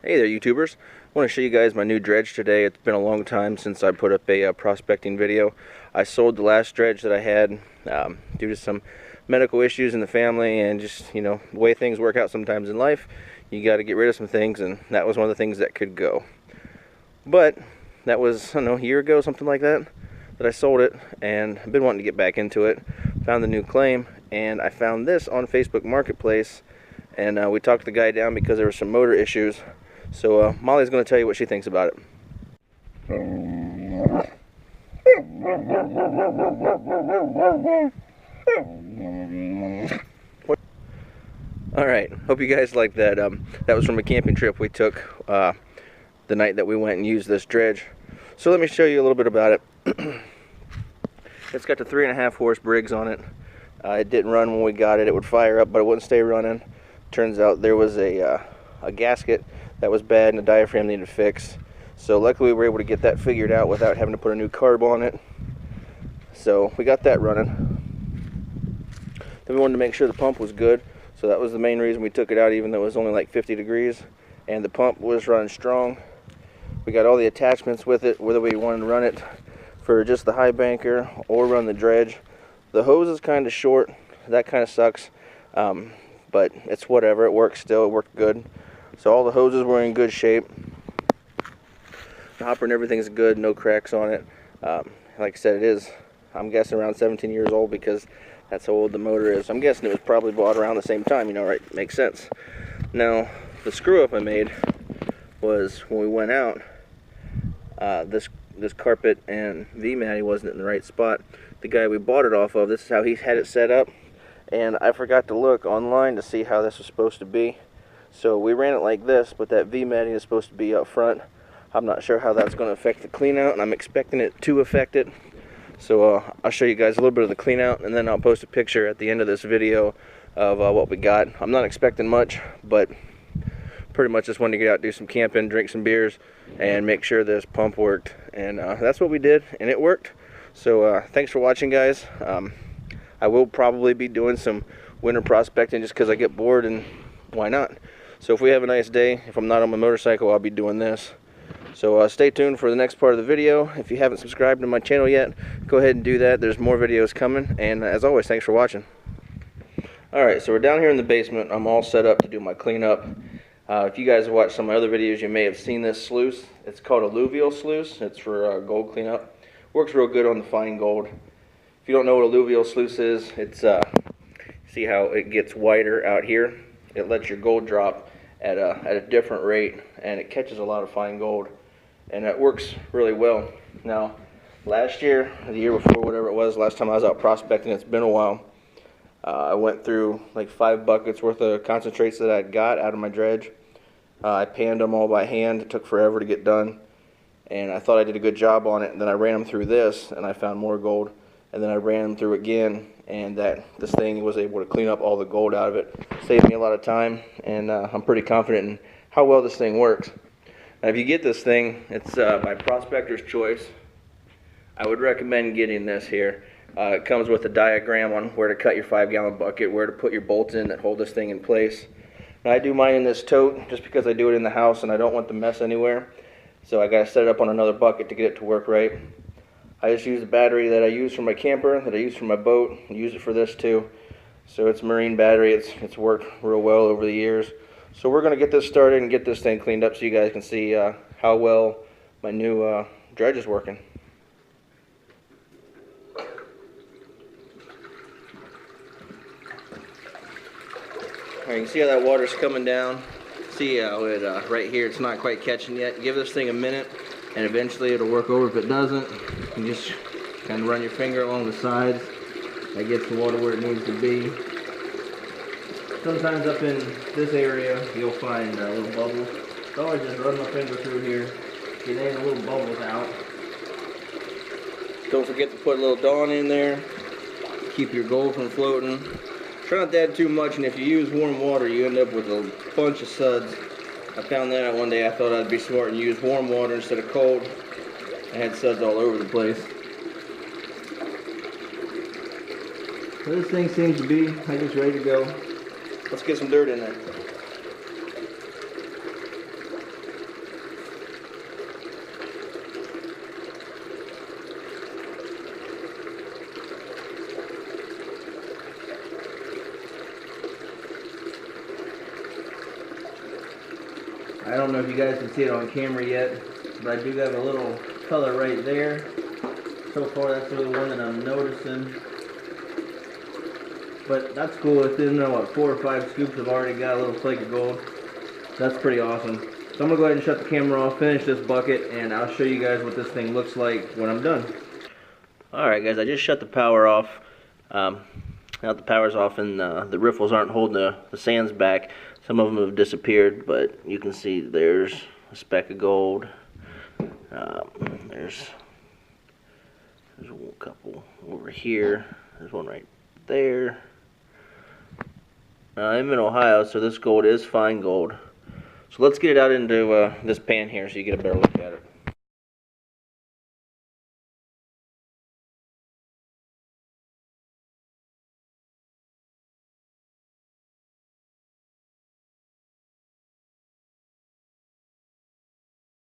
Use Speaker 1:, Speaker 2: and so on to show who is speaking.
Speaker 1: Hey there, YouTubers. I want to show you guys my new dredge today. It's been a long time since I put up a prospecting video. I sold the last dredge that I had due to some medical issues in the family, and just, you know, the way things work out sometimes in life, you got to get rid of some things, and that was one of the things that could go. But that was, I don't know, a year ago, something like that, that I sold it, and I've been wanting to get back into it. Found the new claim, and I found this on Facebook Marketplace, and we talked the guy down because there were some motor issues. So Molly's going to tell you what she thinks about it. Alright, hope you guys liked that. That was from a camping trip we took the night that we went and used this dredge. So let me show you a little bit about it. It's got the 3.5 horse Briggs on it. It didn't run when we got it. It would fire up, but it wouldn't stay running. Turns out there was a gasket that was bad and the diaphragm needed fixed. So luckily we were able to get that figured out without having to put a new carb on it. So we got that running. Then we wanted to make sure the pump was good. So that was the main reason we took it out, even though it was only like 50 degrees. And the pump was running strong. We got all the attachments with it, whether we wanted to run it for just the highbanker or run the dredge. The hose is kind of short. That kind of sucks. But it's whatever. It works still. It worked good. So all the hoses were in good shape. The hopper and everything's good. No cracks on it. Like I said, it is, I'm guessing, around 17 years old because that's how old the motor is. I'm guessing it was probably bought around the same time, you know, right? Makes sense. Now, the screw up I made was when we went out, this carpet and V-Matty wasn't in the right spot. The guy we bought it off of, this is how he had it set up. And I forgot to look online to see how this was supposed to be. So we ran it like this, but that V-Matty is supposed to be up front. I'm not sure how that's going to affect the clean out, and I'm expecting it to affect it. So I'll show you guys a little bit of the clean out, and then I'll post a picture at the end of this video of what we got. I'm not expecting much, but pretty much just wanted to get out, do some camping, drink some beers, and make sure this pump worked. And that's what we did, and it worked. So thanks for watching, guys. I will probably be doing some winter prospecting just because I get bored, and why not? So if we have a nice day, if I'm not on my motorcycle, I'll be doing this. So stay tuned for the next part of the video. If you haven't subscribed to my channel yet, go ahead and do that. There's more videos coming, and as always, thanks for watching. Alright, so we're down here in the basement. I'm all set up to do my cleanup. If you guys have watched some of my other videos, you may have seen this sluice. It's called alluvial sluice. It's for gold cleanup. Works real good on the fine gold. If you don't know what alluvial sluice is, it's see how it gets wider out here? It lets your gold drop at a different rate, and it catches a lot of fine gold, and it works really well. Now, last year, the year before, whatever it was, last time I was out prospecting, it's been a while, I went through like 5 buckets worth of concentrates that I'd got out of my dredge. I panned them all by hand. It took forever to get done, and I thought I did a good job on it, and then I ran them through this, and I found more gold, and then I ran them through again, and this thing was able to clean up all the gold out of it. Saved me a lot of time, and I'm pretty confident in how well this thing works. Now, if you get this thing, it's by Prospector's Choice. I would recommend getting this here. It comes with a diagram on where to cut your 5-gallon bucket, where to put your bolts in that hold this thing in place. Now, I do mine in this tote just because I do it in the house and I don't want the mess anywhere. So I got to set it up on another bucket to get it to work right. I just use the battery that I use for my camper, that I use for my boat, and use it for this too. So it's a marine battery. It's worked real well over the years. So we're going to get this started and get this thing cleaned up so you guys can see how well my new dredge is working. Alright, you can see how that water's coming down. See how it, right here, it's not quite catching yet. Give this thing a minute, and eventually it'll work over. If it doesn't, you just kind of run your finger along the sides. That gets the water where it needs to be. Sometimes up in this area, you'll find little bubbles. So I just run my finger through here, get any little bubbles out. Don't forget to put a little Dawn in there. Keep your gold from floating. Try not to add too much, and if you use warm water, you end up with a bunch of suds. I found that out one day. I thought I'd be smart and use warm water instead of cold. I had suds all over the place. So this thing seems to be, I guess, ready to go. Let's get some dirt in there. I don't know if you guys can see it on camera yet, but I do have a little color right there. So far, that's the only one that I'm noticing. But that's cool. Within, what, 4 or 5 scoops, I've already got a little flake of gold. That's pretty awesome. So I'm going to go ahead and shut the camera off, finish this bucket, and I'll show you guys what this thing looks like when I'm done. Alright guys, I just shut the power off. Now the power's off and the riffles aren't holding the sands back. Some of them have disappeared, but you can see there's a speck of gold. There's a couple over here. There's one right there. I'm in Ohio, so this gold is fine gold. So let's get it out into this pan here so you get a better look at it.